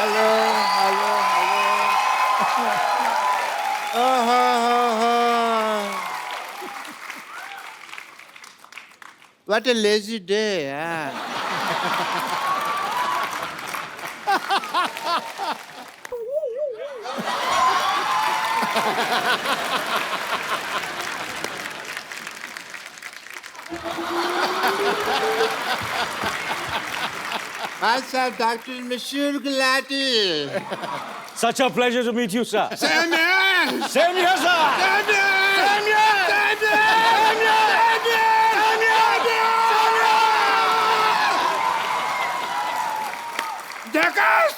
Hello hello hello ओहो What a lazy day, yeah. Hi, sir, Dr. Monsieur Gulati. Such a pleasure to meet you, sir. Same here. Same here, sir. Same here. Same here. Same here. Same here. Jackass!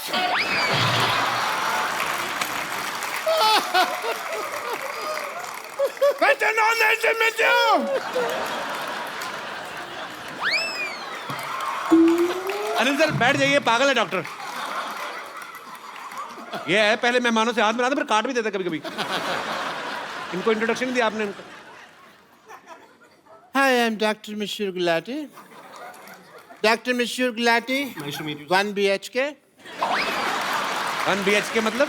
Such an honor to meet you. Anil sir बैठ जाइए, पागल है doctor. ये है पहले मेहमानों से हाथ मिलाते फिर काट भी देता कभी कभी। इनको इंट्रोडक्शन नहीं दिया आपने इनको। Hi, I'm Dr. Monsieur Gulati. Dr. Monsieur Gulati. Nice to meet you. 1 BHK. 1 BHK मतलब?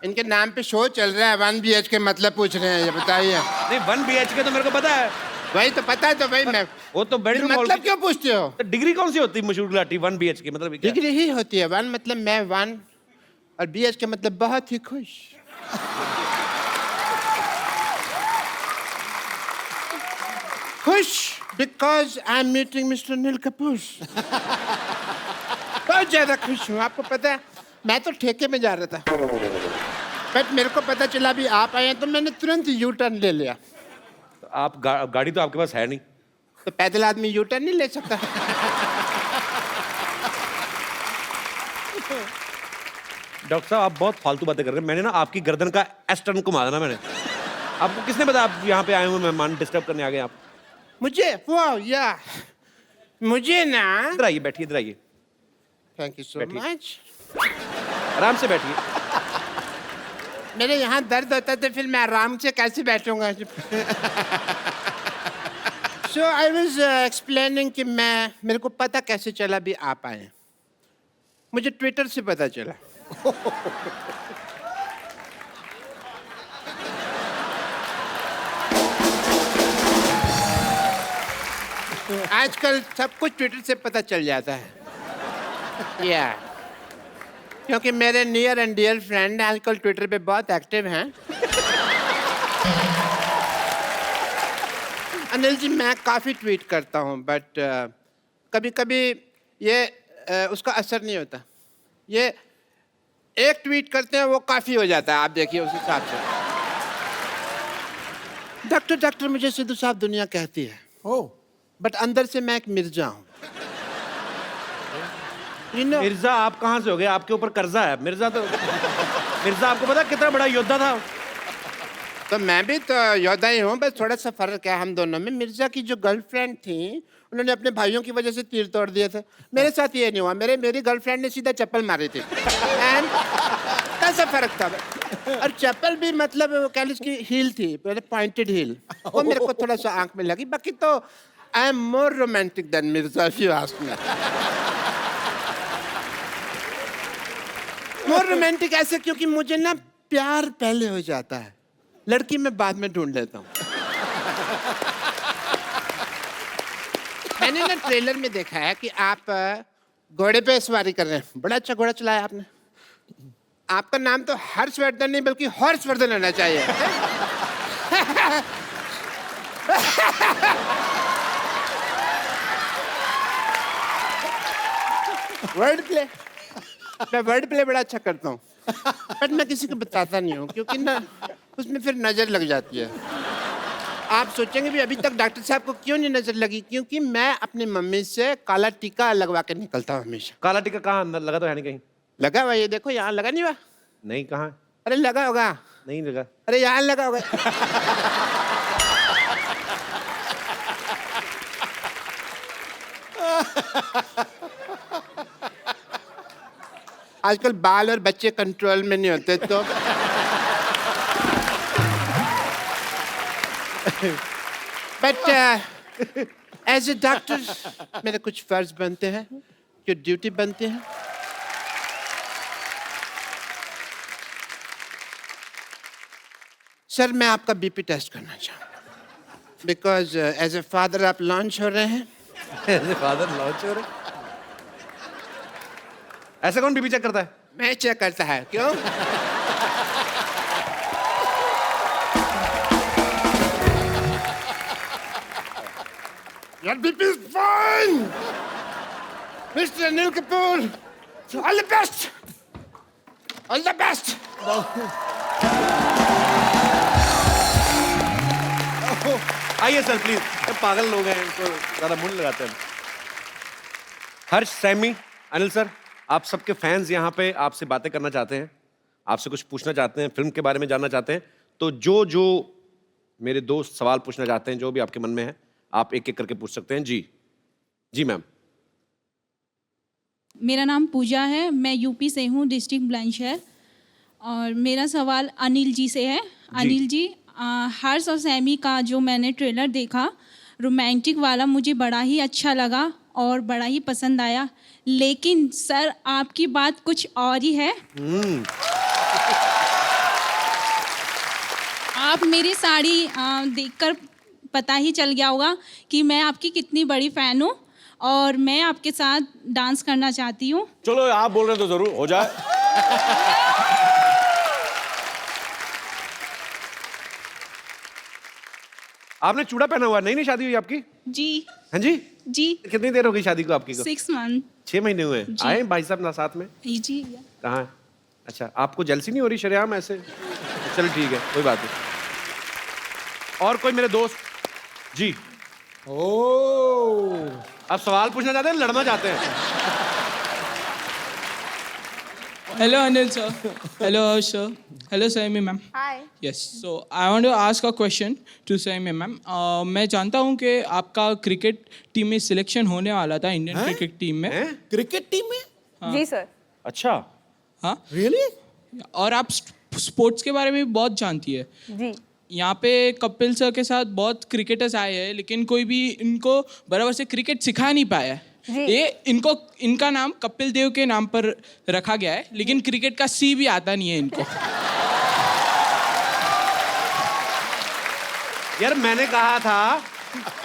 इनके नाम पे शो चल रहा है, 1 BHK मतलब पूछ रहे हैं, ये बताइए। नहीं 1 BHK तो मेरे को पता है। वही तो पता है, तो भाई मैं वो तो बेडरूम मतलब क्यों पूछते हो? तो डिग्री कौन सी होती है मशहूर गुलाटी 1 BHK मतलब क्या? डिग्री ही होती है। 1 मतलब मैं 1 और BHK मतलब बहुत ही खुश। खुश because I am meeting mister Neil Kapoor. बहुत ज्यादा खुश हूँ। आपको पता है मैं तो ठेके में जा रहा था, बट मेरे को पता चला भी आप आए हैं तो मैंने तुरंत यू टर्न ले लिया। तो आप गाड़ी तो आपके पास है नहीं। तो पैदल आदमी यू टर्न नहीं ले सकता। डॉक्टर साहब आप बहुत फालतू बातें कर रहे हैं। मैंने ना आपकी गर्दन का एस टर्न घुमा देना मैंने। आपको किसने बताया आप यहाँ पे आए हुए मेहमान डिस्टर्ब करने आ गए आप? मुझे वाह या मुझे ना इधर आइए, बैठिए इधर आइए, थैंक यू सो बैठिए। मच। आराम से बैठिए। मेरे यहाँ दर्द होता है तो फिर मैं आराम से कैसे बैठूंगा? सो आई वाज एक्सप्लेनिंग कि मेरे को पता कैसे चला भी आप आए। मुझे ट्विटर से पता चला। आजकल सब कुछ ट्विटर से पता चल जाता है। या क्योंकि मेरे नियर एंड डियर फ्रेंड आजकल ट्विटर पे बहुत एक्टिव हैं। अनिल जी मैं काफ़ी ट्वीट करता हूँ, बट कभी कभी ये उसका असर नहीं होता। ये एक ट्वीट करते हैं वो काफ़ी हो जाता है। आप देखिए उस हिसाब से। डॉक्टर डॉक्टर मुझे सिद्धू साहब दुनिया कहती है, बट अंदर से मैं एक मिर्जा हूँ। You know, मिर्जा आप कहाँ से हो गए? आपके ऊपर कर्जा है। मिर्जा आपको पता कितना बड़ा योद्धा था? तो मैं भी तो योद्धा ही हूँ, बस थोड़ा सा फर्क है हम दोनों में। मिर्जा की जो गर्लफ्रेंड थी उन्होंने अपने भाइयों की वजह से तीर तोड़ दिए थे। मेरे साथ ये नहीं हुआ। मेरी गर्लफ्रेंड ने सीधा चप्पल मारी थी। एंड कैसा फर्क था? और चप्पल भी मतलब कह लीजिए उसकी हील थी, पॉइंटेड हील। वो मेरे को थोड़ा सा आंख में लगी। बाकी तो I am more romantic than Mirza if you ask me. More romantic ऐसे क्योंकि मुझे ना प्यार पहले हो जाता है, लड़की मैं बाद में ढूंढ लेता हूँ। मैंने ना ट्रेलर में देखा है कि आप घोड़े पे सवारी कर रहे हैं। बड़ा अच्छा घोड़ा चलाया आपने। आपका नाम तो हर्षवर्धन नहीं बल्कि हॉर्सवर्धन होना चाहिए। Word play. मैं वर्ड प्ले बड़ा अच्छा करता हूँ, बट मैं किसी को बताता नहीं हूँ क्योंकि ना उसमें फिर नजर लग जाती है। आप सोचेंगे भी अभी तक डॉक्टर साहब को क्यों नहीं नजर लगी? क्योंकि मैं अपनी मम्मी से काला टीका लगवा के निकलता हूँ हमेशा। काला टीका कहाँ? अंदर लगा तो है नहीं कहीं। लगा हुआ, ये देखो यहाँ लगा नहीं हुआ। नहीं, कहाँ? अरे लगा होगा। नहीं लगा। अरे यहाँ लगा होगा। आजकल बाल और बच्चे कंट्रोल में नहीं होते तो बट एज ए डॉक्टर मेरे कुछ फर्ज बनते हैं, जो ड्यूटी बनते हैं। सर मैं आपका बीपी टेस्ट करना चाहूँगा बिकॉज एज ए फादर आप लॉन्च हो रहे हैं. फादर लॉन्च हो रहे. ऐसा कौन बीपी चेक करता है? मैं चेक करता है. क्यों? Your BP is fine, Mr. Anil Kapoor. All the best. All the best. आइए सर प्लीज. पागल लोग हैं, इनको ज्यादा मुंह लगाते हैं. हर्ष, सैमी, अनिल सर, आप सबके फैंस यहाँ पे आपसे बातें करना चाहते हैं, आपसे कुछ पूछना चाहते हैं, फिल्म के बारे में जानना चाहते हैं. तो जो जो मेरे दोस्त सवाल पूछना चाहते हैं, जो भी आपके मन में है, आप एक एक करके पूछ सकते हैं. जी जी मैम. मेरा नाम पूजा है, मैं यूपी से हूँ, डिस्ट्रिक्ट बुलंदशहर. और मेरा सवाल अनिल जी से है. अनिल जी, हर्ष और सैमी का जो मैंने ट्रेलर देखा, रोमांटिक वाला, मुझे बड़ा ही अच्छा लगा और बड़ा ही पसंद आया. लेकिन सर आपकी बात कुछ और ही है. आप मेरी साड़ी देखकर पता ही चल गया होगा कि मैं आपकी कितनी बड़ी फ़ैन हूँ और मैं आपके साथ डांस करना चाहती हूँ. चलो आप बोल रहे हैं तो जरूर हो जाए. आपने चूड़ा पहना हुआ, नहीं नहीं शादी हुई आपकी? जी हाँ जी. जी. कितनी देर हो गई शादी को आपकी को? 6 मंथ. 6 महीने हुए. जी. आए भाई साहब ना साथ में? जी. कहाँ है? अच्छा, आपको जेलसी नहीं हो रही शरेआम ऐसे? चलो ठीक है, कोई बात नहीं. और कोई मेरे दोस्त? जी. आप सवाल पूछना चाहते हैं, लड़ना चाहते हैं? Hello, Anil sir. Hello, Harsh sir. Hello, Saimi ma'am. Hi. Yes. So I want to ask a question to Saimi ma'am. मैं जानता हूँ कि आपका क्रिकेट टीम में सिलेक्शन होने वाला था, इंडियन क्रिकेट टीम में. क्रिकेट टीम में? जी सर. अच्छा. हाँ. रियली? और आप स्पोर्ट्स के बारे में भी बहुत जानती है. जी. यहाँ पे कपिल सर के साथ बहुत क्रिकेटर्स आए हैं, लेकिन कोई भी इनको बराबर से क्रिकेट सिखा नहीं पाया है. जी. ये इनका नाम कपिल देव के नाम पर रखा गया है, लेकिन क्रिकेट का सी भी आता नहीं है इनको. यार मैंने कहा था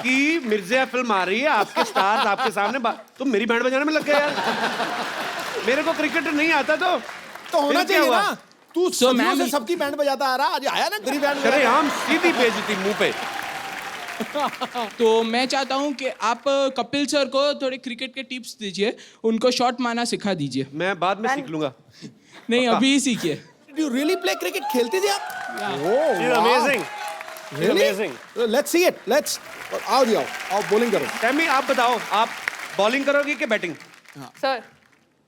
कि मिर्जिया फिल्म आ रही है, आपके स्टार्स आपके सामने, तुम मेरी बैंड बजाने में लग गए यार. मेरे को क्रिकेट नहीं आता तो होना फिर क्या चाहिए हुआ? ना. तू सदियों से सबकी बैंड बजाता आ रहा, आज आया ना तेरी बैंड. अरे हम सीधी बेइज्जती मुंह पे. तो मैं चाहता हूँ कि आप कपिल सर को थोड़े क्रिकेट के टिप्स दीजिए, उनको शॉट मारना सिखा दीजिए. मैं बाद में सीख लूंगा. नहीं, अभी ही सीखिए. You really play cricket? खेलते थे आप? She's amazing. She's amazing. Let's see it. Let's आओ जी, आओ बॉलिंग करो. सैमी आप बताओ, आप बॉलिंग करोगे कि बैटिंग? सर.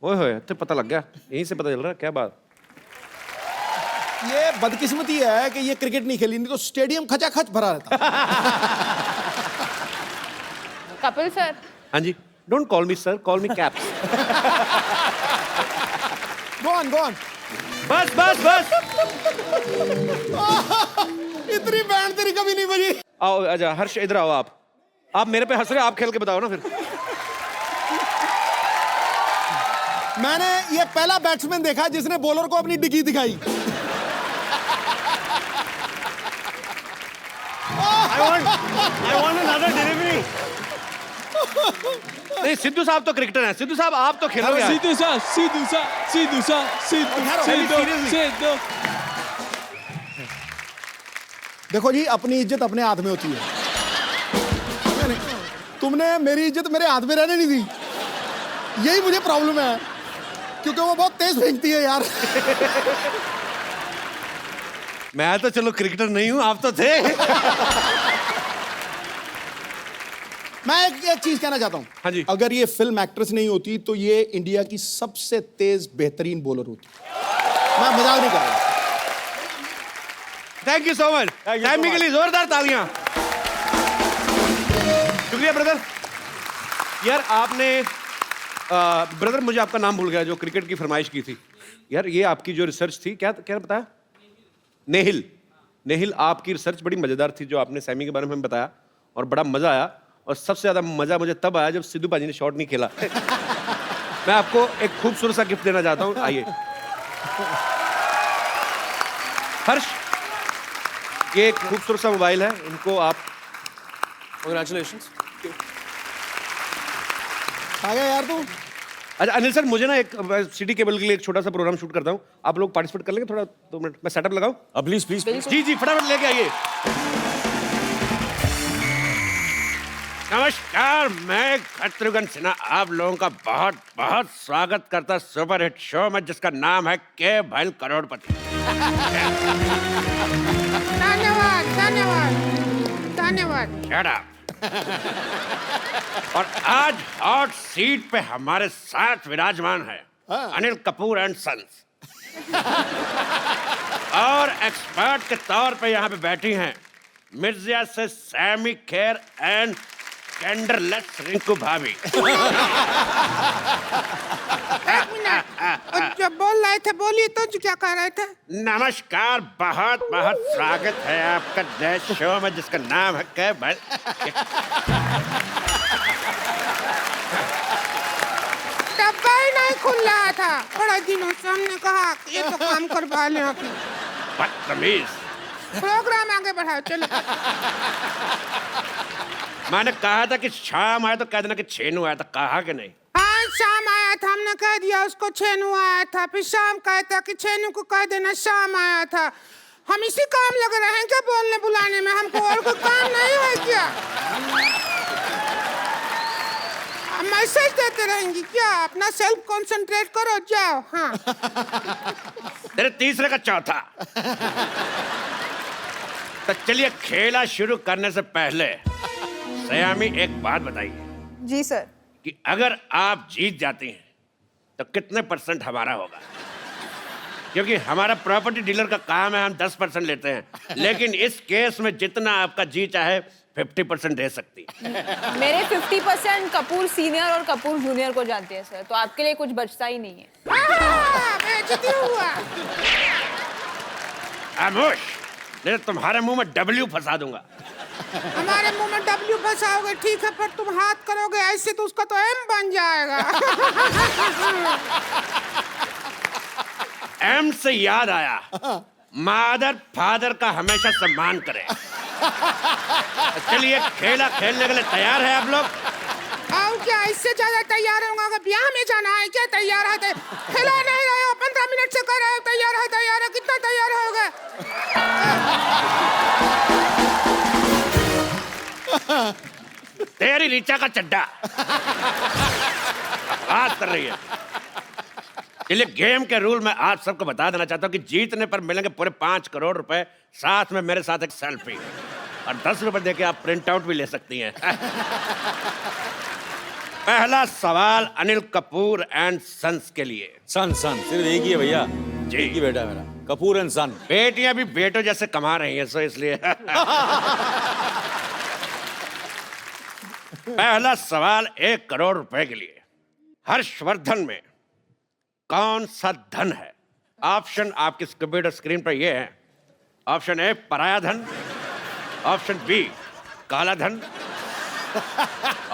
ओए होए, तो पता लग गया, यहीं से पता चल रहा है. क्या बात. ये बदकिस्मती है कि ये क्रिकेट नहीं खेली, नहीं तो स्टेडियम खचाखच भरा रहता. कपिल सर. हाँ जी. Don't call me sir, call me caps. Go on, go on. बस बस बस. इतनी बैंड तेरी कभी नहीं बजी. आओ आजा हर्ष, इधर आओ. आप मेरे पे हंस रहे हो, आप खेल के बताओ ना फिर. मैंने ये पहला बैट्समैन देखा जिसने बॉलर को अपनी डिग्गी दिखाई. I want another delivery. नहीं, सिद्धू साहब तो क्रिकेटर हैं. सिद्धू साहब आप तो खेलोगे यार. सीधू सा, सीधू सा, सीधू सा, सीधू. देखो जी, अपनी इज्जत अपने हाथ में होती है. तुमने मेरी इज्जत मेरे हाथ में रहने नहीं दी. यही मुझे प्रॉब्लम है, क्योंकि वो बहुत तेज फेंकती है यार. मैं तो चलो क्रिकेटर नहीं हूं, आप तो थे. मैं एक चीज कहना चाहता हूं. हाँ जी. अगर ये फिल्म एक्ट्रेस नहीं होती तो ये इंडिया की सबसे तेज बेहतरीन बॉलर होती. मैं मजाक नहीं कर रहा. Thank you so much. Saiyami के लिए जोरदार तालियां. शुक्रिया ब्रदर. यार आपने ब्रदर मुझे आपका नाम भूल गया, जो क्रिकेट की फरमाइश की थी. यार ये आपकी जो रिसर्च थी, क्या क्या बताया? नेहिल. नेहिल, आपकी रिसर्च बड़ी मजेदार थी, जो आपने सैमी के बारे में बताया, और बड़ा मजा आया. और सबसे ज्यादा मजा मुझे तब आया जब सिद्धू पाजी ने शॉट नहीं खेला. मैं आपको एक खूबसूरत सा गिफ्ट देना चाहता हूं. आइए हर्ष. ये एक खूबसूरत सा मोबाइल है, इनको आप Congratulations. आ गया यार तू। अच्छा अनिल सर, मुझे ना एक सिटी केबल के लिए एक छोटा सा प्रोग्राम शूट करता हूँ, आप लोग पार्टिसिपेट कर लेंगे? थोड़ा 2 मिनट मैं सेटअप लगाऊं? Please, please, please. जी जी फटाफट लेके आइए। नमस्कार, मैं शत्रुघ्न सिन्हा आप लोगों का बहुत बहुत स्वागत करता सुपर हिट शो में जिसका नाम है के भैल करोड़पति। धन्यवाद धन्यवाद धन्यवाद। Shut up. और आज हॉट सीट पे हमारे साथ विराजमान है अनिल कपूर एंड सन्स। और एक्सपर्ट के तौर पे यहाँ पे बैठी हैं मिर्जिया से सैमी खेर एंड कैंडरलेस रिंकू भाभी। जब बोल रहे थे बोलिए तो क्या कह रहे थे? नमस्कार, बहुत बहुत स्वागत है आपका नए शो में जिसका नाम है के भैल। डब्बा ही नहीं खुल रहा था, बड़ा दिनों से हमने कहा ये तो काम करवा लें अपने। बदतमीज। प्रोग्राम आगे बढ़ाओ चलो। मैंने कहा था कि शाम आया तो कह देना कि छेनू आया था, कहा कि नहीं? हाँ शाम आया था, हमने कह दिया उसको छेनू आया था, फिर शाम कहता कि छेनू को कह देना शाम आया था। हम इसी काम लगे रहे हैं क्या बोलने बुलाने में? हमको और कोई काम नहीं है क्या? मैसेज देते रहेंगी क्या? अपना सेल्फ कंसंट्रेट करो, जाओ। हाँ तेरे तीसरे का चौथा। तो चलिए खेला शुरू करने से पहले सयामी एक बात बताइए जी सर। कि अगर आप जीत जाती हैं तो कितने % हमारा होगा? क्योंकि हमारा प्रॉपर्टी डीलर का काम है, हम 10% लेते हैं, लेकिन इस केस में जितना आपका जी चाहे 50% दे सकती है। मेरे 50% कपूर सीनियर और कपूर जूनियर को जानते हैं सर, तो आपके लिए कुछ बचता ही नहीं है। बेइज्जती हुआ। खामोश, नहीं तो तुम्हारे मुंह में W फंसा दूंगा। हमारे मुंह में W फंसाओगे ठीक है, पर तुम हाथ करोगे ऐसे तो उसका तो M बन जाएगा। M से याद आया, मादर फादर का हमेशा सम्मान करें। चलिए खेला खेलने के लिए तैयार है आप लोग? और क्या इससे ज्यादा तैयार होगा? अगर ब्याह में जाना है क्या? तैयार है? खिला नहीं रहे हो, 15 मिनट से कर रहे हो तैयार है, कितना तैयार होगा? तेरी रीचा का चड्डा बात कर रही है। चलिए गेम के रूल मैं आप सबको बता देना चाहता हूँ कि जीतने पर मिलेंगे पूरे 5 करोड़ रुपए, साथ में मेरे साथ एक सेल्फी और 10 रुपए देके आप प्रिंट आउट भी ले सकती हैं। पहला सवाल अनिल कपूर एंड सन्स के लिए। सन सिर्फ एक ही है भैया जी। एक ही बेटा है मेरा, कपूर एंड सन। बेटियां भी बेटों जैसे कमा रही हैं, सो इसलिए। पहला सवाल 1 करोड़ रुपए के लिए। हर्षवर्धन में कौन सा धन है? ऑप्शन आपकी कंप्यूटर स्क्रीन पर ये है। ऑप्शन ए पराया धन, ऑप्शन बी काला धन,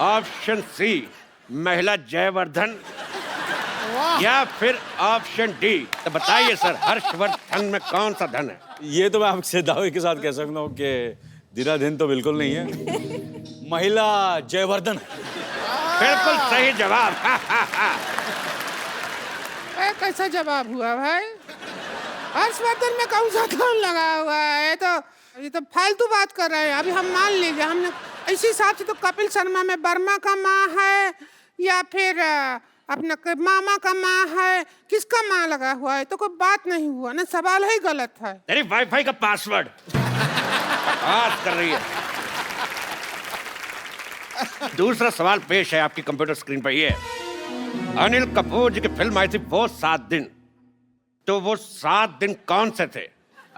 ऑप्शन सी महिला जयवर्धन, या फिर ऑप्शन डी। तो बताइए सर, हर्षवर्धन में कौन सा धन है? ये तो मैं आपसे दावे के साथ कह सकता हूँ कि दिन तो बिल्कुल नहीं है, महिला जयवर्धन। बिल्कुल सही जवाब। कैसा जवाब हुआ भाई? हर्षवर्धन में कौन सा धन लगा हुआ है? ये तो फालतू बात कर रहे हैं। अभी हम मान लीजिए हमने इसी हिसाब से तो कपिल शर्मा में वर्मा का माँ है या फिर अपना मामा का माँ है, किसका माँ लगा हुआ है? तो कोई बात नहीं हुआ ना, सवाल ही गलत है। तेरी वाईफाई का पासवर्ड बात कर रही है। दूसरा सवाल पेश है आपकी कंप्यूटर स्क्रीन पर। ये अनिल कपूर जी की फिल्म आई थी वो 7 दिन, तो वो 7 दिन कौन से थे?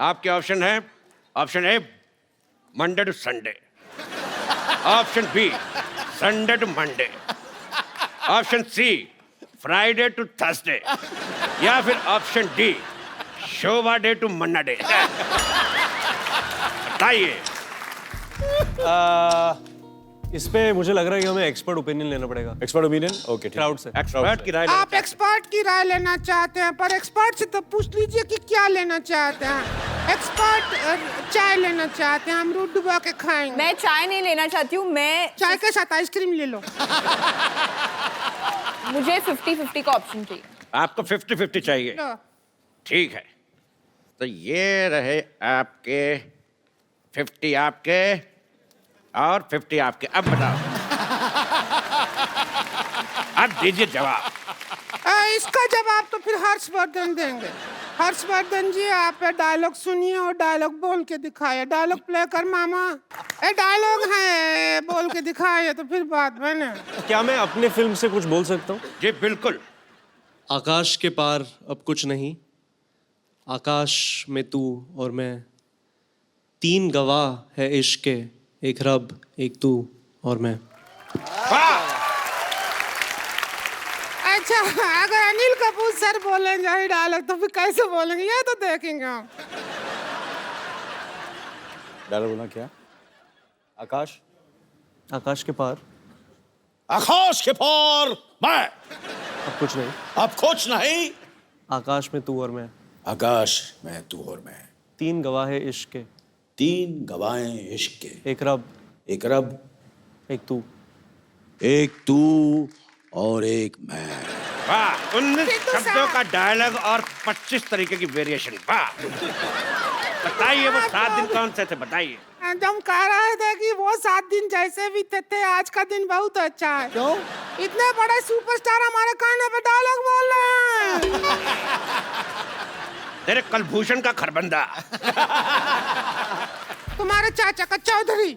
आपके ऑप्शन है, option A Monday to Sunday, option B Sunday to Monday, option C Friday to Thursday, या फिर option D Shobha De to Manna De. बताइए। इस पे मुझे लग रहा है कि हमें एक्सपर्ट ओपिनियन लेना पड़ेगा। एक्सपर्ट ओपिनियन, ओके, क्राउड से। एक्सपर्ट की राय आप एक्सपर्ट की राय लेना चाहते हैं, पर एक्सपर्ट से तो पूछ लीजिए कि क्या लेना चाहते हैं। एक्सपर्ट चाय लेना चाहते हैं, अमरूद डुबा के खाएंगे। मैं चाय नहीं लेना चाहती हूँ, मैं चाय के साथ आइसक्रीम ले लो। मुझे 50-50 का ऑप्शन चाहिए। आपको 50-50 चाहिए? लो। ठीक है, तो ये रहे आपके 50 आपके और 50 आपके। अब बताओ, अब दीजिए जवाब। इसका जवाब तो फिर हर्षवर्धन देंगे। हर्षवर्धन जी, आप डायलॉग सुनिए और डायलॉग बोल के दिखाइए। डायलॉग प्ले कर मामा। डायलॉग है, बोल के दिखाइए तो फिर बात बने। क्या मैं अपने फिल्म से कुछ बोल सकता हूँ? जी बिल्कुल। आकाश के पार अब कुछ नहीं, आकाश में तू और मैं, 3 गवाह है इश्क के, एक रब, एक तू और मैं। अच्छा, अगर अनिल कपूर सर बोलेंगे यही डायलॉग तो फिर कैसे बोलेंगे, ये तो देखेंगे हम। डायलॉग बोलना क्या? आकाश, आकाश के पार आकाश के पार मैं, अब कुछ नहीं, अब कुछ नहीं, आकाश में तू और मैं, आकाश में तू और मैं, 3 गवाह है इश्क के, 3 गवाहें इश्क के, एक रब, एक रब, एक तू, एक तू और एक मैं। वाह, 19 शब्दों का डायलॉग और 25 तरीके की वेरिएशन। वाह, बताइए वो 7 दिन कौन से थे, बताइए। हम कह रहे थे कि वो 7 दिन जैसे भी थे, आज का दिन बहुत अच्छा है। क्यों? इतने बड़े सुपरस्टार हमारे कान पे डायलॉग बोल रहे हैं। तेरे कलभूषण का खरबंदा। तुम्हारे चाचा का चौधरी।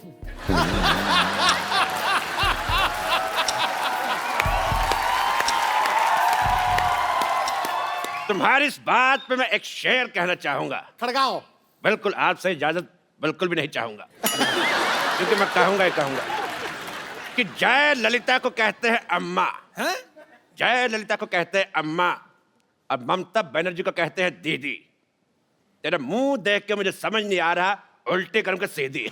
तुम्हारी इस बात पे मैं एक शेर कहना चाहूंगा। खड़गाओ। बिल्कुल, आपसे इजाजत बिल्कुल भी नहीं चाहूंगा, क्योंकि मैं कहूंगा ही कहूंगा कि जय ललिता को कहते हैं अम्मा, जय ललिता को कहते हैं अम्मा, और ममता बनर्जी को कहते हैं दीदी। तेरा मुंह देख के मुझे समझ नहीं आ रहा, उल्टे कर्म के सीधी।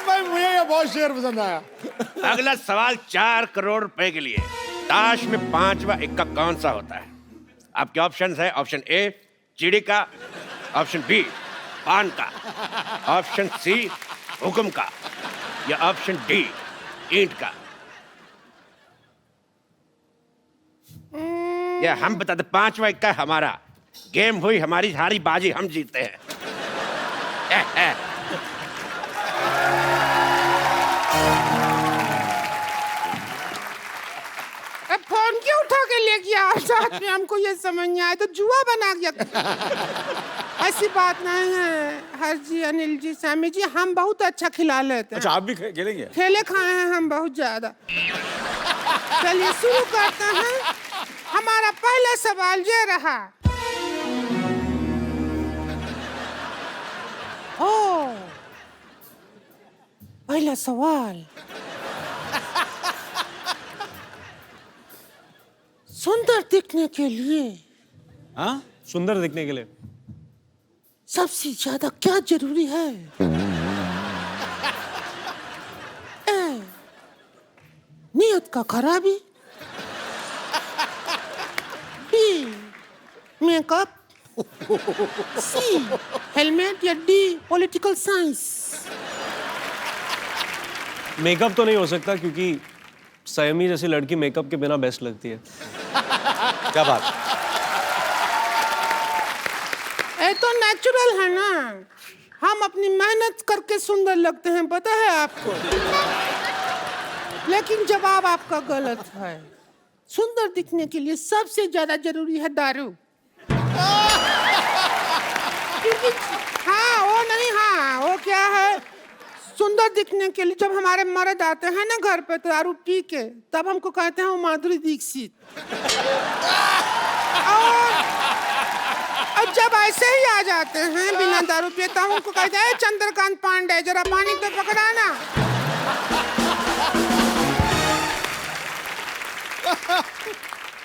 भाई मुझे ये बहुत शेर पसंद आया। अगला सवाल 4 करोड़ रुपए के लिए। ताश में 5वां इक्का कौन सा होता है? आपके ऑप्शंस है, ऑप्शन ए चिड़ी का, ऑप्शन बी पान का, ऑप्शन सी हुक्म का, या ऑप्शन डी ईंट का। या हम बताते 5वां इक्का हमारा, गेम हुई हमारी, हारी बाजी हम जीते हैं। फोन क्यों उठा के ले गया साथ में? हमको ये समझ नहीं आया, तो जुआ बना गया। ऐसी बात नहीं है हर जी, अनिल जी, सैमी जी, हम बहुत अच्छा खिला लेते हैं। अच्छा, आप भी खेलेंगे? खेले खाए हैं हम बहुत ज्यादा। चलिए शुरू करते हैं। हमारा पहला सवाल ये रहा। ओ, पहला सवाल, सुंदर दिखने के लिए हाँ, सुंदर दिखने के लिए सबसे ज्यादा क्या जरूरी है? ए, नियत का खराबी, बी मेकअप, सी हेलमेट, या डी पॉलिटिकल साइंस। मेकअप तो नहीं हो सकता, क्योंकि सयमी जैसी लड़की मेकअप के बिना बेस्ट लगती है। क्या बात? ये तो नेचुरल है ना, हम अपनी मेहनत करके सुंदर लगते हैं, पता है आपको। लेकिन जवाब आपका गलत है। सुंदर दिखने के लिए सबसे ज्यादा जरूरी है दारू। हाँ वो नहीं, हाँ वो क्या है, सुंदर दिखने के लिए जब हमारे मर्द आते हैं ना घर पे दारू पी के, तब हमको कहते हैं वो माधुरी दीक्षित। और जब ऐसे ही आ जाते हैं बिना दारू पिए, तब हमको कहते हैं चंद्रकांत पांडे, जरा पानी तो पकड़ाना।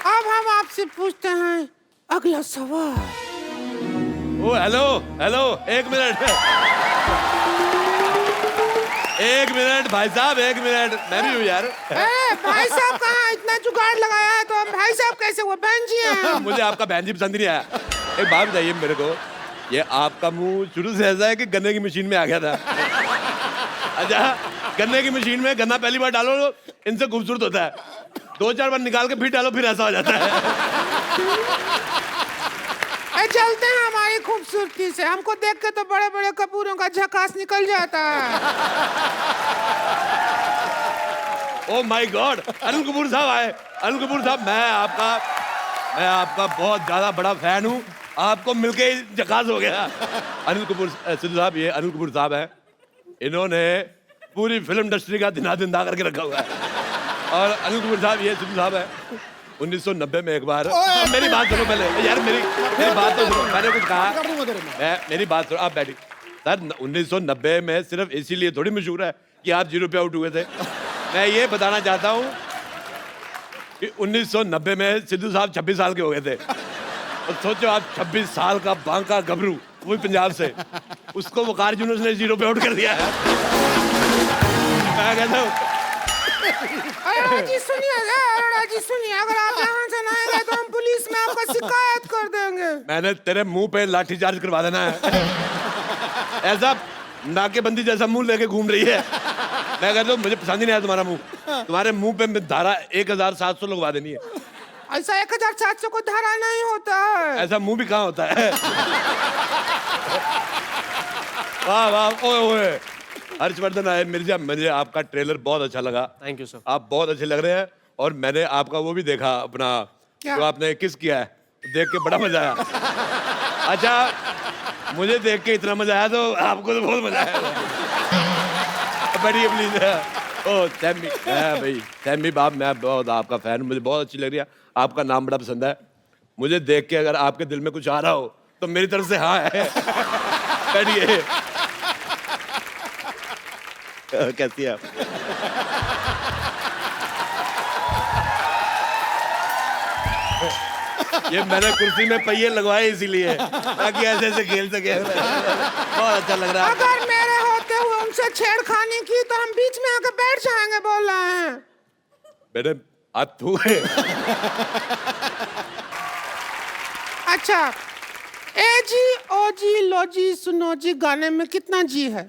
अब हम आपसे पूछते हैं अगला सवाल। ओ हेलो हेलो, 1 मिनट। एक मिनट भाई साहब, एक मिनट, मैं भी हूँ यार। भाई साहब कहाँ इतना जुगाड़ लगाया है, तो हम भाई साहब कैसे हुए, बहन जी हैं। मुझे आपका बहन जी पसंद नहीं आया। एक बात बताइए मेरे को, ये आपका मुंह शुरू से ऐसा है कि गन्ने की मशीन में आ गया था? अच्छा, गन्ने की मशीन में गन्ना पहली बार डालो इनसे खूबसूरत होता है, 2-4 बार निकाल के फिर डालो फिर ऐसा हो जाता है। चलते हैं हमारी खूबसूरती से, हमको देख के तो बड़े बड़े कपूरों का झकास निकल जाता है। Oh my God, Anil Kapoor साहब आए। अनिल कपूर साहब, मैं आपका बहुत ज्यादा बड़ा फैन हूँ, आपको मिलके ही झकास हो गया। अनिल कपूर सिद्धू साहब, ये अनिल कपूर साहब हैं, इन्होंने पूरी फिल्म इंडस्ट्री का दिना करके रखा हुआ है। और अनिल कपूर साहब, ये सिद्धू साहब है, 1990 में एक बार, मेरी बात सुनो पहले यार, मेरी बात तो सुनो, मैंने कुछ कहा, मेरी बात सुनो, आप बैठिए। सर 1990 में सिर्फ इसीलिए थोड़ी मशहूर है कि आप 0 पे आउट हुए थे। मैं ये बताना चाहता हूँ कि 1990 में सिद्धू साहब 26 साल के हो गए थे। और सोचो आप 26 साल का बांका गबरू, वो भी पंजाब से, उसको वकार यूनुस ने 0 पे आउट कर दिया है। मैं कहता हूँ जी सुनिए, अगर आप यहाँ से ना आएंगे तो हम पुलिस में आपको शिकायत कर देंगे। मैंने तेरे मुंह पे लाठीचार्ज करवा देना है। ऐसा नाकेबंदी जैसा मुंह लेके घूम रही है। मैं कहता हूँ मुझे पसंद ही नहीं आया तुम्हारा मुंह, तुम्हारे मुंह पे धारा 1700 लगवा देनी है। ऐसा 1700 को धारा नहीं होता है। ऐसा मुंह भी कहाँ होता है? वाह वाह, ओए ओए, हर्षवर्धन आए मिर्जा, मुझे आपका ट्रेलर बहुत अच्छा लगा। Thank you sir. आप बहुत अच्छे लग रहे हैं, और मैंने आपका वो भी देखा अपना, जो आपने किस किया है, देख के बड़ा मजा आया। अच्छा, मुझे देख के इतना मजा आया तो आपको तो बहुत मजा आया। बैठिए प्लीज। ओ सैमी, भाई सैमी बाप, मैं बहुत आपका फैन, मुझे बहुत अच्छी लग रही है, आपका नाम बड़ा पसंद है। मुझे देख के अगर आपके दिल में कुछ आ रहा हो तो मेरी तरफ से हाँ है। बैठिए। कैसी है आप? ये मैंने कुर्सी में पहिए लगवाए इसीलिए, ताकि ऐसे ऐसे खेल सके। बहुत अच्छा लग रहा है। अगर मेरे होते हुए उनसे छेड़खानी की तो हम बीच में आके बैठ जाएंगे, बोल रहे हैं। मेरे हाथ थू है। अच्छा, ए जी ओ जी लो जी सुनो जी गाने में कितना जी है?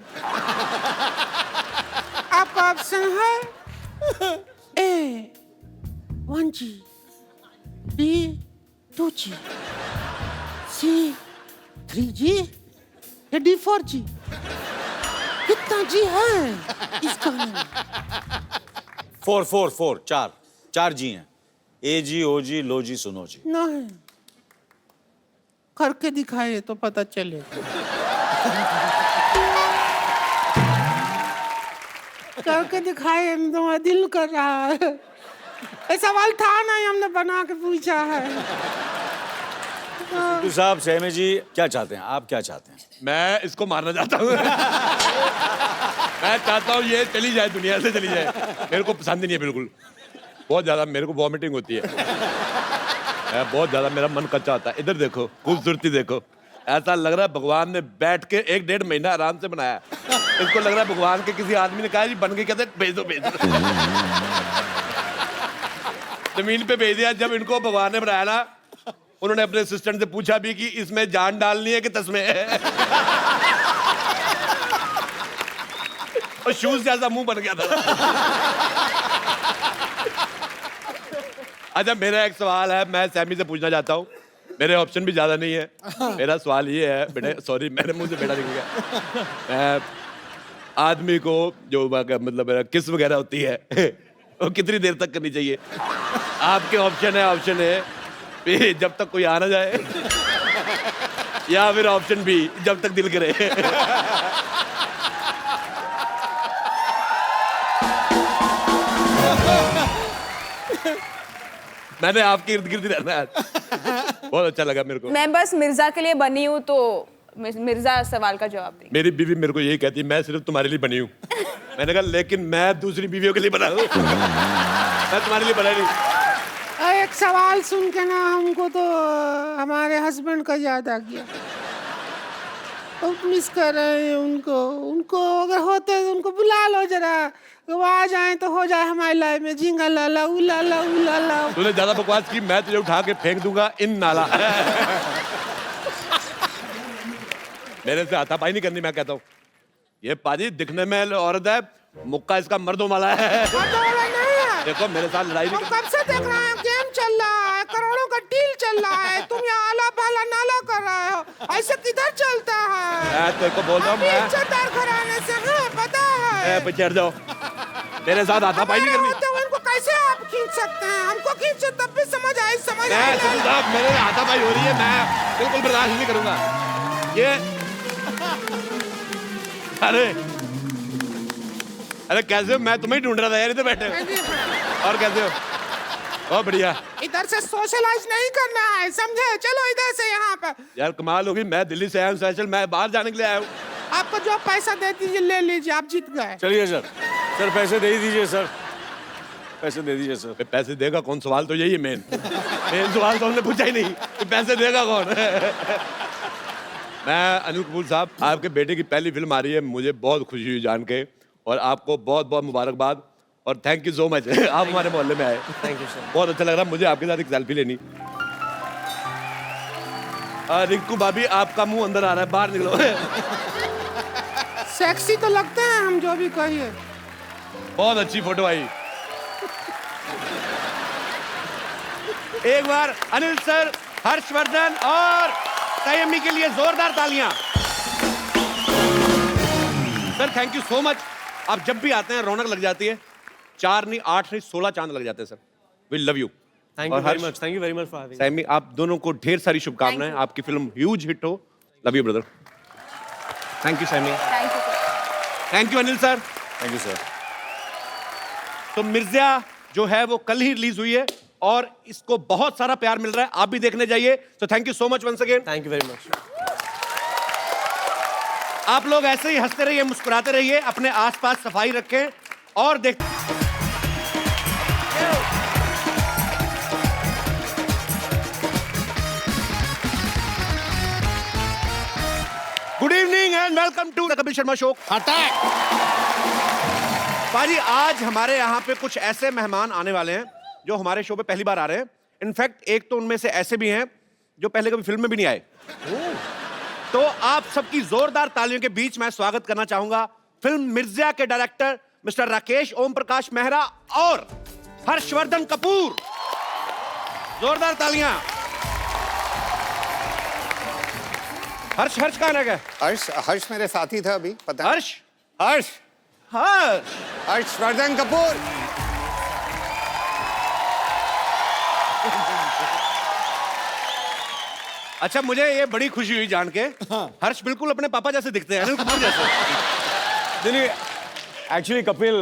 आपका ऑप्शन है ए 1G, B 2G, C 3G या D 4G? कितना जी है इस गाने में? 4 4 जी हैं। ए जी, ओ जी, लो जी, सुनो जी। नहीं, करके दिखाए तो पता चलेगा। करके दिखाए तो दिल कर रहा है। ये सवाल था नहीं, हमने बना के पूछा है। सिद्धू साहब, सहमी जी क्या चाहते हैं, आप क्या चाहते हैं? मैं इसको मारना चाहता हूँ। मैं चाहता हूँ ये चली जाए, दुनिया से चली जाए। मेरे को पसंद ही नहीं है बिल्कुल, बहुत ज्यादा मेरे को वॉमिटिंग होती है। बहुत ज्यादा मेरा मन कच्चा होता है। इधर देखो, खूबसूरती देखो, ऐसा लग रहा है भगवान ने बैठ के 1-1.5 महीना आराम से बनाया। इसको लग रहा है भगवान के किसी आदमी ने कहा जी बन के, कहते भेज दो। जमीन पे भेज दिया। जब इनको भगवान ने बनाया ना, उन्होंने अपने असिस्टेंट से पूछा भी कि इसमें जान डालनी है कि तस्में है। और शूज जैसा मुंह बन गया था। अच्छा, मेरा एक सवाल है, मैं सैमी से पूछना चाहता हूँ। मेरे ऑप्शन भी ज्यादा नहीं है। मेरा सवाल ये है बेटे, सॉरी मेरे मुंह से बेटा निकल गया। आदमी को जो मतलब मेरा किस वगैरह होती है वो कितनी देर तक करनी चाहिए? आपके ऑप्शन है जब तक कोई आ ना जाए, या फिर ऑप्शन बी जब तक दिल करे। मैंने आपके इर्द गिर्द रहना है। बहुत अच्छा लगा मेरे को। मैं बस मिर्जा के लिए बनी हूँ, तो मिर्जा सवाल का जवाब देंगे। मेरी बीवी मेरे को यही कहती है, मैं सिर्फ तुम्हारे लिए बनी हूँ। मैंने कहा लेकिन मैं दूसरी बीवियों के लिए बना हूँ। मैं तुम्हारे लिए बना नहीं। एक सवाल सुन के ना हमको तो हमारे हस्बैंड का याद आ गया। बहुत मिस कर रहे हैं उनको। उनको अगर होते तो उनको बुला लो जरा, वो आ जाए तो हो जाए हमारी लाइफ में जिंगा लाला उला ला उला ला। तूने ज्यादा बकवास की, मैं तुझे उठा के फेंक दूंगा इन नाला। मेरे से हाथापाई नहीं करनी, मैं कहता हूँ। ये पाजी दिखने में औरत है, मुक्का इसका मर्दों वाला है। देखो मेरे साथ लड़ाई नहीं कब से देख रहे हैं, गेम चल रहा है, करोड़ों का डील चल रहा है, तुम यहाँ आला भाला नाला कर रहे हो, ऐसे किधर चलता है? मैं तेरे को बोल रहा हूँ, मैं इज्जतदार घराने से है, पता है। पे चढ़ जाओ, मेरे साथ हाथापाई नहीं करनी। उनको कैसे आप खींच सकते हैं? हमको खींचे तब भी समझ आई, समझ मैं आई। सचिन साहब, मेरे हाथापाई हो रही है, मैं बिल्कुल बर्दाश्त नहीं करूंगा ये। अरे कैसे हो? मैं तुम्हें ढूंढ रहा था यार, इधर बैठे हो। और कैसे हो? बहुत बढ़िया। इधर से सोशलाइज नहीं करना है, समझे? चलो इधर से यहाँ पर। यार कमाल होगी, मैं दिल्ली से आया हूँ स्पेशल, मैं बाहर जाने के लिए आया हूँ। आपको जो पैसा दे दीजिए ले लीजिए, आप जीत गए। चलिए सर, सर पैसे दे ही दीजिए सर, पैसे दे दीजिए सर। पैसे देगा कौन? सवाल तो यही है मेन। मेन सवाल तो हमने पूछा ही नहीं कि पैसे देगा कौन। मैं अनिल कपूर साहब, आपके बेटे की पहली फिल्म आ रही है, मुझे बहुत खुशी हुई जान के, और आपको बहुत बहुत मुबारकबाद और थैंक यू सो मच। आप हमारे मोहल्ले में आए, थैंक यू सर, बहुत अच्छा लग रहा मुझे आपके साथ एक सेल्फी लेनी। रिंकू भाभी, आपका मुंह अंदर आ रहा है, बाहर निकलो। सेक्सी तो लगते हैं हम, जो भी कहिए। बहुत अच्छी फोटो आई। एक बार अनिल सर, हर्षवर्धन और संयमी के लिए जोरदार तालियां। Sir thank you so much. आप जब भी आते हैं रौनक लग जाती है। 4 नहीं 8 नहीं 16 चांद लग जाते हैं sir. We love you. Thank you very much, thank you very much for having. Saiyami, आप दोनों को ढेर सारी शुभकामनाएं, आपकी फिल्म ह्यूज हिट हो। Love you brother. Thank you Saiyami. Thank you. Thank you Anil sir. Thank you sir. तो मिर्जा जो है वो कल ही रिलीज हुई है और इसको बहुत सारा प्यार मिल रहा है, आप भी देखने जाइए। तो thank you so much once again. Thank you very much. आप लोग ऐसे ही हंसते रहिए, मुस्कुराते रहिए, अपने आसपास सफाई रखें और देख। Good evening and welcome to the Kapil Sharma show. पाजी, आज हमारे यहाँ पे कुछ ऐसे मेहमान आने वाले हैं जो हमारे शो पे पहली बार आ रहे हैं। इनफैक्ट एक तो उनमें से ऐसे भी हैं जो पहले कभी फिल्म में भी नहीं आए। तो आप सबकी जोरदार तालियों के बीच मैं स्वागत करना चाहूंगा फिल्म मिर्जा के डायरेक्टर मिस्टर राकेश ओम प्रकाश मेहरा और हर्षवर्धन कपूर। जोरदार तालियां। हर्ष कहाँ रह गए? हर्ष मेरे साथी था अभी, पता है? हर्ष हर्ष हर्ष हर्षवर्धन कपूर। अच्छा, मुझे ये बड़ी खुशी हुई जान के। हर्ष बिल्कुल अपने पापा जैसे दिखते हैं, अनिल कपूर जैसे। नहीं, एक्चुअली कपिल,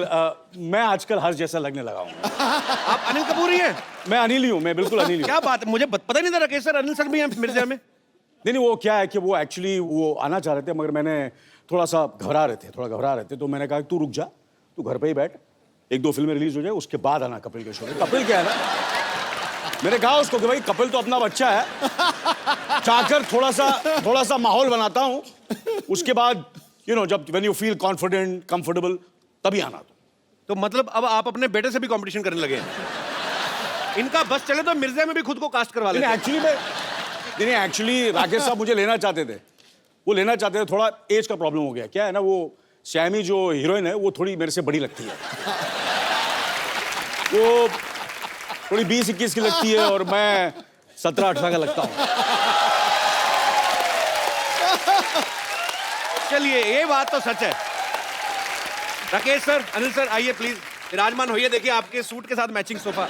मैं आजकल हर्ष जैसा लगने लगा हूँ। आप अनिल कपूर ही हैं? मैं अनिल ही हूँ, मैं बिल्कुल अनिल ही हूँ। क्या बात है, मुझे पता ही नहीं था राकेश सर अनिल सर भी हैं मिर्जा में। नहीं, वो क्या है कि वो एक्चुअली वो आना चाह रहे थे, मगर मैंने थोड़ा घबरा रहे थे, तो मैंने कहा तू रुक जा, तू घर पे ही बैठ, 1-2 फिल्में रिलीज हो जाए, उसके बाद आना कपिल के शो में। कपिल क्या है ना, मैंने कहा उसको कि भाई कपिल तो अपना बच्चा है, चाहकर थोड़ा सा माहौल बनाता हूँ, उसके बाद जब when you feel confident comfortable तभी आना। तो मतलब अब आप अपने बेटे से भी कंपटीशन करने लगे हैं? इनका बस चले तो मिर्जा में भी खुद को कास्ट करवा लेते। एक्चुअली राकेश साहब मुझे लेना चाहते थे, थोड़ा एज का प्रॉब्लम हो गया। क्या है ना, वो सैमी जो हीरोइन है वो थोड़ी मेरे से बड़ी लगती है, वो थोड़ी 20-21 की लगती है और मैं 17-18 का लगता हूँ। चलिए, ये बात तो सच है। राकेश सर, अनिल सर, आइए प्लीज, विराजमान होइए। देखिए आपके सूट के साथ मैचिंग सोफा।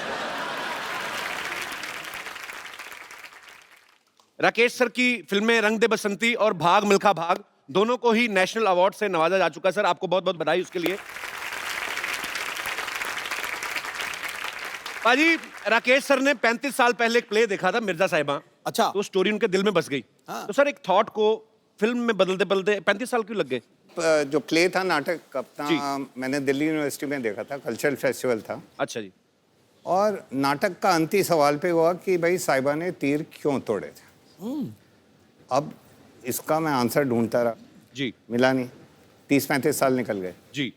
राकेश सर की फिल्में रंग दे बसंती और भाग मिल्खा भाग दोनों को ही नेशनल अवार्ड से नवाजा जा चुका है। सर आपको बहुत बहुत बधाई उसके लिए। पाजी, राकेश सर ने 35 साल पहले एक प्ले देखा था, मिर्जा साहिबा। अच्छा। तो स्टोरी उनके दिल में बस गई। तो सर एक थॉट को फिल्म में बदलते बदलते 35 साल क्यों लग गए? जो प्ले था, नाटक अपना, मैंने दिल्ली यूनिवर्सिटी में देखा था, कल्चरल फेस्टिवल था। अच्छा जी। और नाटक का अंतिम सवाल पे हुआ कि भाई साहिबा ने तीर क्यों तोड़े थे। अब इसका मैं आंसर ढूंढता रहा, जी मिला नहीं। 30-35 साल निकल गए। जी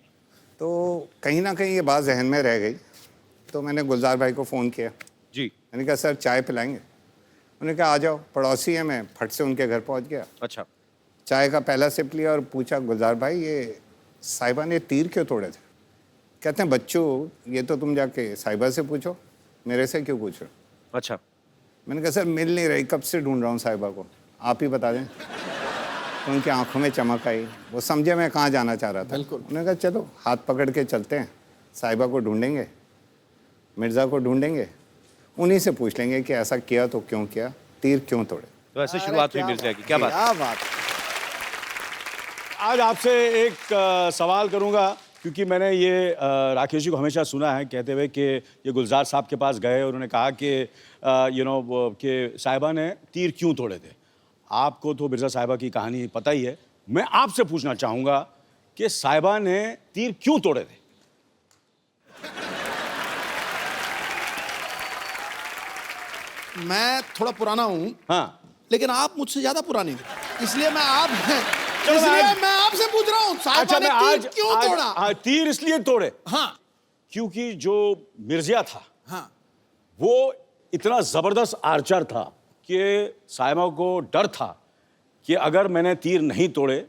तो कहीं ना कहीं ये बात जहन में रह गई। तो मैंने गुलजार भाई को फ़ोन किया। जी। मैंने कहा सर चाय पिलाएंगे? उन्होंने कहा आ जाओ, पड़ोसी है, मैं फट से उनके घर पहुंच गया। अच्छा। चाय का पहला सिप लिया और पूछा, गुलजार भाई ये साहिबा ने तीर क्यों तोड़े थे? कहते हैं बच्चों ये तो तुम जाके साहिबा से पूछो, मेरे से क्यों पूछ रहे हो? अच्छा। मैंने कहा सर मिल नहीं रही, कब से ढूंढ रहा हूँ साहिबा को, आप ही बता दें। तो उनकी आंखों में चमक आई, वो समझे मैं कहाँ जाना चाह रहा था। उन्होंने कहा चलो हाथ पकड़ के चलते हैं, साहिबा को ढूंढेंगे, मिर्ज़ा को ढूंढेंगे, उन्हीं से पूछ लेंगे कि ऐसा किया तो क्यों किया, तीर क्यों तोड़े। तो ऐसे शुरुआत हुई मिर्जा की। क्या बात। क्या बात। आज आपसे एक सवाल करूंगा, क्योंकि मैंने ये राकेश जी को हमेशा सुना है कहते हुए कि ये गुलजार साहब के पास गए और उन्होंने कहा कि कि साहिबा ने तीर क्यों तोड़े थे। आपको तो मिर्ज़ा साहिबा की कहानी पता ही है। मैं आपसे पूछना चाहूँगा कि साहिबा ने तीर क्यों तोड़े थे? मैं थोड़ा पुराना हूँ, हाँ, लेकिन आप मुझसे ज्यादा पुराने हैं, इसलिए मैं आप चलो इसलिए आज- मैं आपसे पूछ रहा हूँ साहिबा अच्छा ने मैं तीर आज क्यों तोड़ा? हाँ, तीर इसलिए तोड़े हाँ क्योंकि जो मिर्जिया था हाँ वो इतना जबरदस्त आर्चर था कि साहिबा को डर था कि अगर मैंने तीर नहीं तोड़े,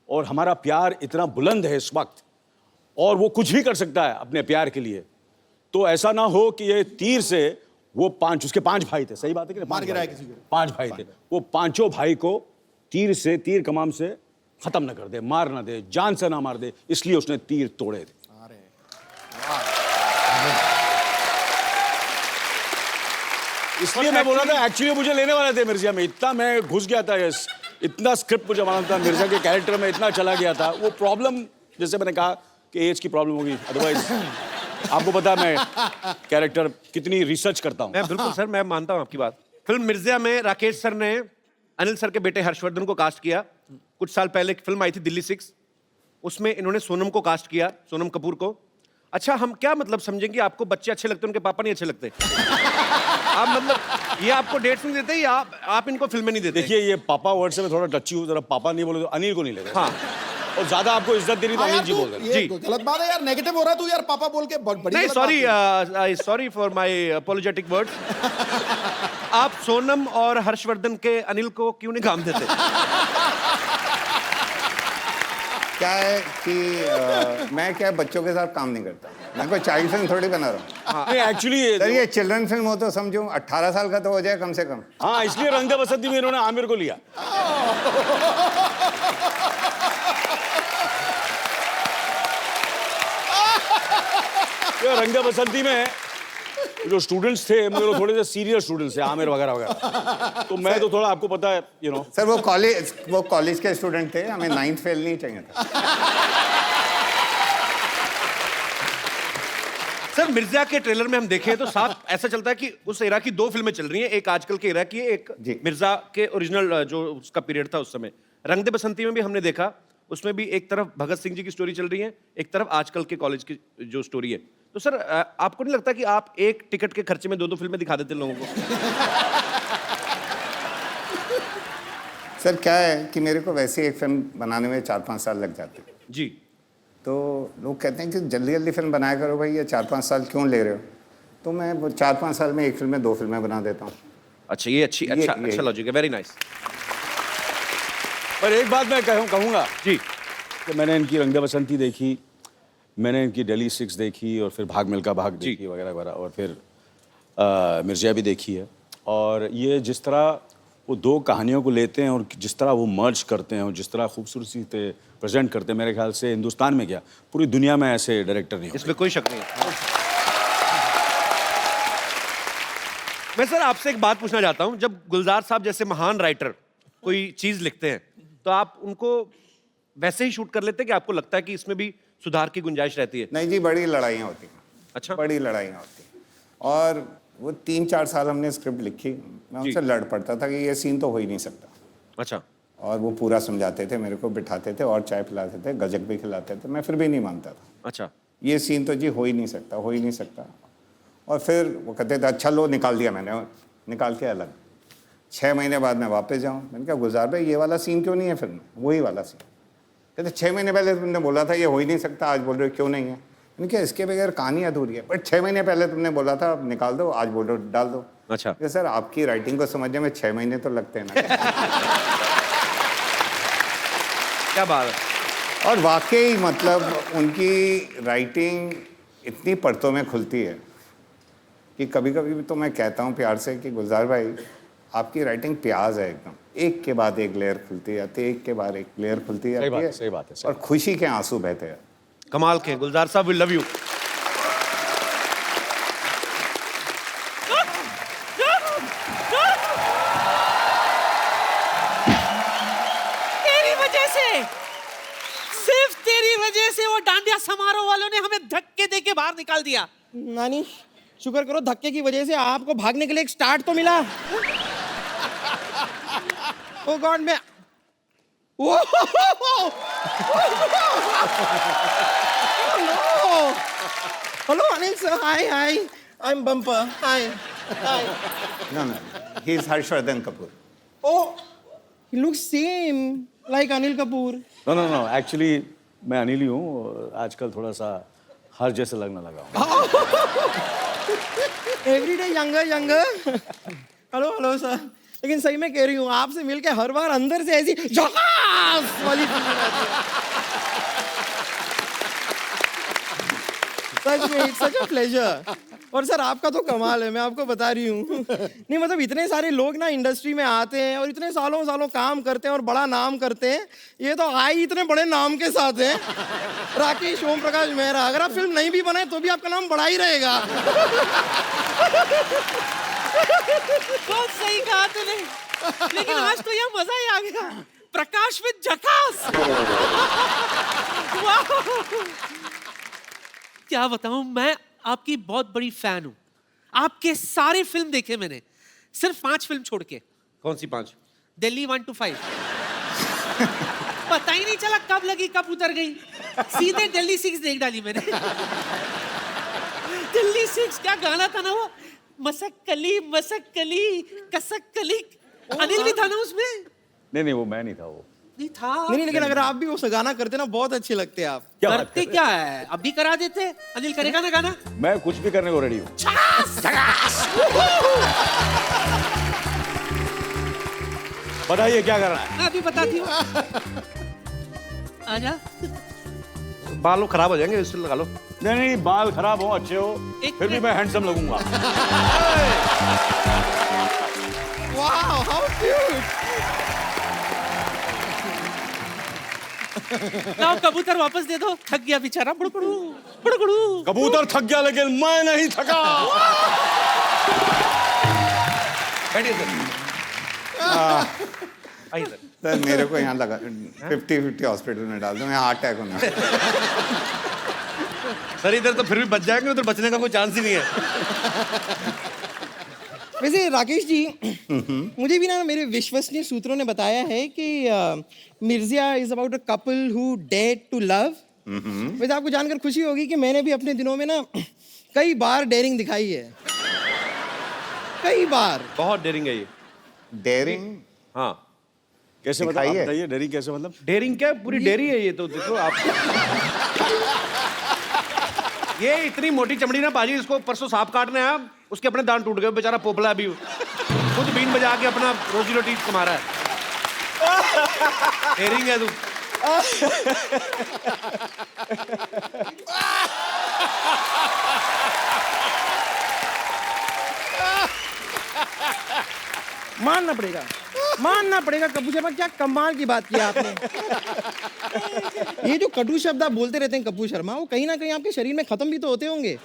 और हमारा प्यार इतना बुलंद है इस वक्त और वो कुछ भी कर सकता है अपने प्यार के लिए, तो ऐसा ना हो कि ये तीर से वो उसके 5 भाई थे, सही बात है कि नहीं? मार 5 गिराया भाई किसी को। 5 भाई थे, वो 5 भाई को तीर कमान से खत्म न कर दे, मार ना दे, जान से ना मार दे, इसलिए उसने तीर तोड़े थे। इसलिए मैं बोल रहा था एक्चुअली मुझे लेने वाले थे मिर्जा में, इतना मैं घुस गया था, इतना स्क्रिप्ट मुझे मालूम था, मिर्जा के कैरेक्टर में इतना चला गया था। वो प्रॉब्लम जैसे मैंने कहा कि एज की प्रॉब्लम होगी, अदरवाइज आपको पता है मैं कैरेक्टर कितनी रिसर्च करता हूँ। मैं बिल्कुल सर, मैं मानता हूँ आपकी बात। फिल्म मिर्जा में राकेश सर ने अनिल सर के बेटे हर्षवर्धन को कास्ट किया। कुछ साल पहले एक फिल्म आई थी दिल्ली 6, उसमें इन्होंने सोनम को कास्ट किया, सोनम कपूर को। अच्छा, हम क्या मतलब समझेंगे आपको बच्चे अच्छे लगते हैं, उनके पापा नहीं अच्छे लगते? आप मतलब ये आपको डेट्स नहीं देते या आप इनको फिल्में नहीं देते? देखिए ये पापा वर्ड से मैं थोड़ा टची हूँ, जरा पापा नहीं बोले तो अनिल को नहीं लेते। हाँ, और ज्यादा आपको इज्जत देनी तो हाँ अनिल यार जी तू बोल देना। ये गलत बात है यार, नेगेटिव हो रहा है तू यार, पापा बोल के बड़ी नहीं गलत बात है। Sorry for my apologetic words. आप सोनम और हर्षवर्धन के अनिल को क्यों नहीं काम देते? क्या है कि मैं क्या बच्चों के साथ काम नहीं करता, मैं कोई चाइल्ड फिल्म थोड़ी बना रहा हूँ। नहीं एक्चुअली सर ये चिल्ड्रन फिल्म हो तो समझो 18 साल का तो हो जाए कम से कम। हाँ, इसलिए रंग दे बसंती में इन्होंने आमिर को लिया। ये रंग दे बसंती में जो स्टूडेंट्स थे मेरे थोड़े से सीरियस स्टूडेंट्स थे, आमिर वगैरह वगैरह, तो मैं तो थोड़ा आपको पता है सर वो कॉलेज के स्टूडेंट थे, हमें 9th फेल नहीं चाहिए था। सर मिर्जा के ट्रेलर में हम देखें तो साफ ऐसा चलता है कि उस एरा की 2 फिल्में चल रही हैं, एक आजकल के एरा की है, एक जी। मिर्जा के ओरिजिनल जो उसका पीरियड था उस समय। रंग दे बसंती में भी हमने देखा, उसमें भी एक तरफ भगत सिंह जी की स्टोरी चल रही है, एक तरफ आजकल के कॉलेज की जो स्टोरी है। तो सर आपको नहीं लगता कि आप एक टिकट के खर्चे में 2 फिल्में दिखा देते लोगों को? सर क्या है कि मेरे को वैसे एक फिल्म बनाने में 4-5 साल लग जाते हैं, जी। तो लोग कहते हैं कि जल्दी जल्दी फिल्म बनाया करो भाई, ये 4-5 साल क्यों ले रहे हो? तो मैं वो 4-5 साल में एक फिल्म में 2 फिल्में बना देता हूँ। अच्छा, ये अच्छा लॉजिक है, वेरी नाइस। पर एक बात मैं कहूँगा जी कि मैंने इनकी रंग दे बसंती देखी, मैंने इनकी दिल्ली 6 देखी, और फिर भाग मिल्खा भाग देखी वगैरह वगैरह, और फिर मिर्जा भी देखी है। और ये जिस तरह वो 2 कहानियों को लेते हैं और जिस तरह वो मर्ज करते हैं और जिस तरह खूबसूरती से प्रेजेंट करते हैं, मेरे ख्याल से हिंदुस्तान में क्या पूरी दुनिया में ऐसे डायरेक्टर नहीं इसमें कोई शक नहीं है। मैं सर आपसे एक बात पूछना चाहता हूं, जब गुलजार साहब जैसे महान राइटर कोई चीज लिखते हैं तो आप उनको वैसे ही शूट कर लेते हैं कि आपको लगता है कि इसमें भी सुधार की गुंजाइश रहती है? नहीं जी, बड़ी लड़ाइयाँ होती हैं। अच्छा। बड़ी लड़ाइयाँ होती हैं, और वो 3-4 साल हमने स्क्रिप्ट लिखी, मैं उनसे लड़ पड़ता था कि ये सीन तो हो ही नहीं सकता। अच्छा। और वो पूरा समझाते थे, मेरे को बिठाते थे और चाय पिलाते थे, गजक भी खिलाते थे, मैं फिर भी नहीं मानता था। अच्छा। ये सीन तो जी हो ही नहीं सकता, हो ही नहीं सकता। और फिर वो कहते थे अच्छा लो, निकाल दिया मैंने, निकाल के अलग 6 महीने बाद मैं वापस जाऊँ। मैंने कहा गुलजार भाई ये वाला सीन क्यों नहीं है फिल्म में? वही वाला सीन। कहते 6 महीने पहले तुमने बोला था ये हो ही नहीं सकता, आज बोल रहे हो क्यों नहीं है? मैंने कहा इसके बगैर कहानी अधूरी है। बट 6 महीने पहले तुमने बोला था निकाल दो, आज बोलो डाल दो। अच्छा। सर आपकी राइटिंग को समझने में 6 महीने तो लगते हैं ना। क्या बात है। और वाकई मतलब उनकी राइटिंग इतनी परतों में खुलती है कि कभी कभी तो मैं कहता हूँ प्यार से कि गुलजार भाई आपकी राइटिंग प्याज है एकदम, एक के बाद एक लेयर खुलती जाती है, एक के बाद एक लेयर खुलती जाती है। सही बात है, और खुशी के आंसू बहते हैं। कमाल के गुलजार साहब, वी लव यू। तेरी वजह से, सिर्फ तेरी वजह से वो डांडिया समारोह वालों ने हमें धक्के देके बाहर निकाल दिया। नानी शुक्र करो धक्के की वजह से आपको भागने के लिए एक स्टार्ट तो मिला। ओ गॉड मैं hello Anil sir, hi hi, I am bumper, hi hi. No, he is Harshvardhan Kapoor. Oh, he looks same like Anil Kapoor. No actually मैं अनिल ही हूँ, आजकल थोड़ा सा हर जैसे लगने लगा हूँ। Every day younger younger. Hello hello sir, लेकिन सही में कह रही हूँ आपसे मिलके हर बार अंदर से ऐसी झकास वाली फीलिंग आती है। सच में इट्स सच अ प्लेजर। और सर आपका तो कमाल है, मैं आपको बता रही हूँ। नहीं मतलब इतने सारे लोग ना इंडस्ट्री में आते हैं और इतने सालों सालों काम करते हैं और बड़ा नाम करते हैं, ये तो आए इतने बड़े नाम के साथ हैं। राकेश, ओम प्रकाश मेहरा। अगर आप फिल्म नहीं भी बनाए तो भी आपका नाम बड़ा ही रहेगा। बहुत सही कहा तूने, लेकिन आज तो यह मजा ही आ गया। प्रकाश में झकास। वाह! क्या बताऊं, मैं आपकी बहुत बड़ी फैन हूं। आपके सारे फिल्म देखे मैंने, सिर्फ 5 फिल्म छोड़ के। कौन सी 5? दिल्ली 1 to 5। पता ही नहीं चला कब लगी कब उतर गई, सीधे दिल्ली 6 देख डाली मैंने। दिल्ली 6 क्या गाना था ना वो, मसक कली कसक कली। अनिल भी था ना उसमें? नहीं वो मैं नहीं था, वो नहीं था। नहीं लेकिन अगर आप भी वो गाना करते ना बहुत अच्छे लगते आप। करते क्या है, अब भी करा देते। अनिल करेगा ना गाना? मैं कुछ भी करने को रेडी हूँ। बताइए क्या करना है? मैं अभी बताती हूँ। आजा। बाल खराब हो जाएंगे, इससे लगा लो। नहीं बाल खराब हो अच्छे हो, फिर भी मैं हैंडसम लगूंगा। Wow how cute. लाओ कबूतर वापस दे दो, थक गया बेचारा। बुड़कुड़ू बुड़कुड़ू। कबूतर थक गया लेकिन मैं नहीं थका। बैठिए सर। आइए सर। सर मेरे को यहाँ लगा 50-50 हॉस्पिटल में डाल दो, मैं हार्ट अटैक होना। सर इधर तो फिर भी बच जाएंगे, उधर बचने का कोई चांस ही नहीं है। वैसे राकेश जी, मुझे भी ना मेरे विश्वसनीय सूत्रों ने बताया है कि Mirzya is about a couple who dare to love. वैसे आपको जानकर खुशी होगी कि मैंने भी अपने दिनों में ना कई बार डेयरिंग दिखाई है, कई बार। बहुत डेयरिंग है ये। डेयरिंग? हाँ। कैसे बताइए डेयरिंग कैसे मतलब? डेयरिंग क्या, पूरी डेयरी है ये तो। देखो आप, ये इतनी मोटी चमड़ी ना बाजी, इसको परसों सांप काटने आया, उसके अपने दांत टूट गए, बेचारा पोपला अभी खुद बीन बजा के अपना रोजी रोटी कमा रहा है। डेयरिंग है तू। मानना पड़ेगा कपूर शर्मा, क्या कमाल की बात किया आपने। ये जो कटु शब्द आप बोलते रहते हैं कपूर शर्मा, वो कहीं ना कहीं आपके शरीर में खत्म भी तो होते होंगे।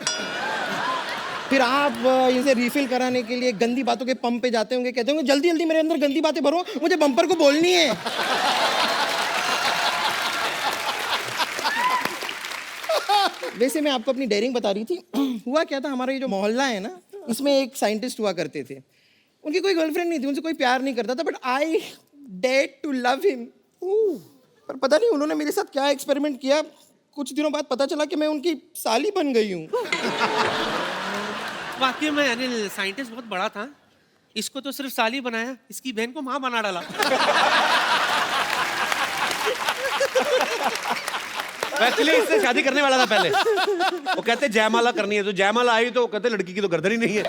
फिर आप इनसे रिफिल कराने के लिए गंदी बातों के पंप पे जाते होंगे, कहते होंगे जल्दी जल्दी मेरे अंदर गंदी बातें भरो, मुझे बम्पर को बोलनी है। वैसे मैं आपको अपनी डेयरिंग बता रही थी। हुआ क्या था, हमारा ये जो मोहल्ला है ना, इसमें एक साइंटिस्ट हुआ करते थे। उनकी कोई गर्लफ्रेंड नहीं थी, उनसे कोई प्यार नहीं करता था, but I dared to love him. पर पता नहीं उन्होंने मेरे साथ क्या एक्सपेरिमेंट किया, कुछ दिनों बाद पता चला कि मैं उनकी साली बन गई हूँ। वाकई में अनिल साइंटिस्ट बहुत बड़ा था। इसको तो सिर्फ साली बनाया, इसकी बहन को माँ बना डाला। एक्चुअली इससे शादी करने वाला था पहले। वो कहते जयमाला करनी है, तो जयमाला आई तो कहते लड़की की तो गर्दन ही नहीं है।